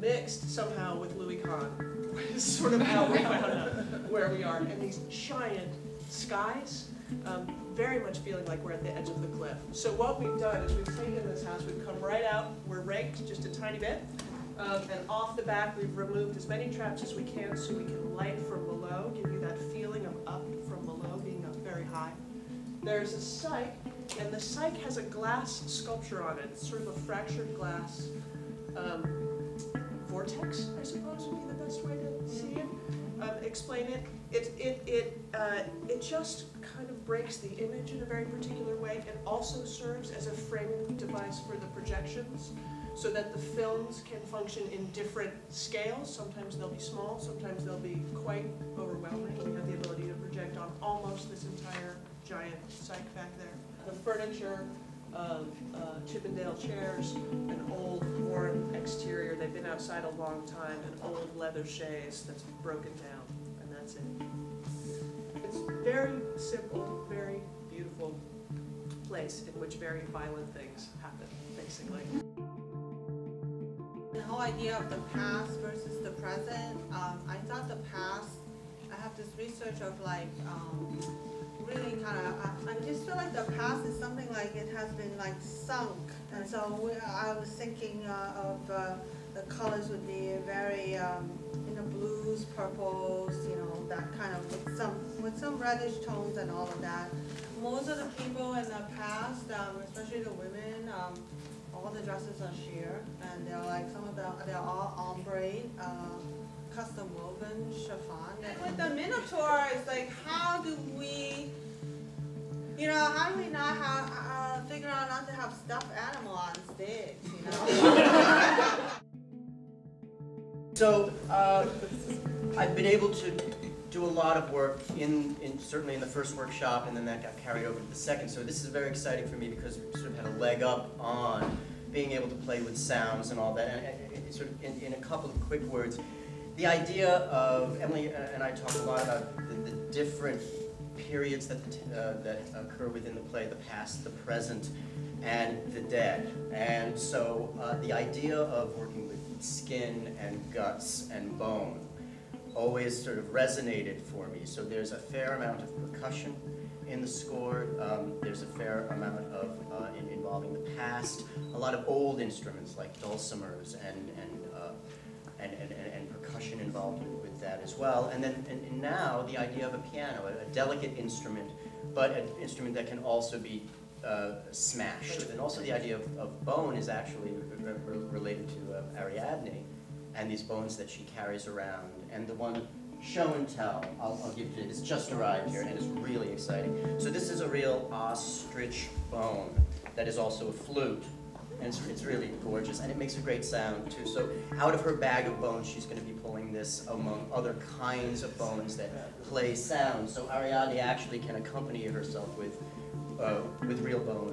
mixed somehow with Louis Kahn, is sort of how we found out where we are. And these giant skies, very much feeling like we're at the edge of the cliff. So what we've done is we've taken this house, we've come right out, we're raked just a tiny bit, and off the back we've removed as many traps as we can so we can light from below, give you that feeling of up from below, being up very high. There's a cyc, and the cyc has a glass sculpture on it. It's sort of a fractured glass vortex, I suppose would be the best way to see it. Explain it. It just kind of breaks the image in a very particular way. It also serves as a framing device for the projections, so that the films can function in different scales. Sometimes they'll be small, sometimes they'll be quite overwhelming. We have the ability to project on almost this entire giant cyc back there. The furniture, Chippendale chairs, an old worn exterior. They've been outside a long time, an old leather chaise that's broken down, and that's it. It's very simple, very beautiful place in which very violent things happen, basically. The whole idea of the past versus the present, I thought the past, I have this research of like, really kind of, I just feel like the past is something like it has been like sunk, and so I was thinking of the colors would be very, blues, purples, that kind of with some reddish tones and all of that. Most of the people in the past, especially the women, all the dresses are sheer, and they're like they're all ombre. Custom woven chiffon. And with the Minotaur, it's like, how do we not have, figure out not to have stuffed animal on stage, So, I've been able to do a lot of work certainly in the first workshop, and then that got carried over to the second. So this is very exciting for me because we sort of had a leg up on being able to play with sounds and all that. And sort of in a couple of quick words, the idea of, Emily and I talked a lot about the different periods that occur within the play, the past, the present, and the dead. And so the idea of working with skin and guts and bone always sort of resonated for me. So there's a fair amount of percussion in the score. There's a fair amount of involving the past, a lot of old instruments like dulcimers and percussion involved with that as well. And then and now the idea of a piano, a delicate instrument, but an instrument that can also be smashed. And also the idea of bone is actually related to Ariadne and these bones that she carries around. And the one show and tell, I'll give you, it's just arrived here and it's really exciting. So this is a real ostrich bone that is also a flute. And it's really gorgeous, and it makes a great sound too. So out of her bag of bones, she's going to be pulling this among other kinds of bones that play sound. So Ariadne actually can accompany herself with real bones.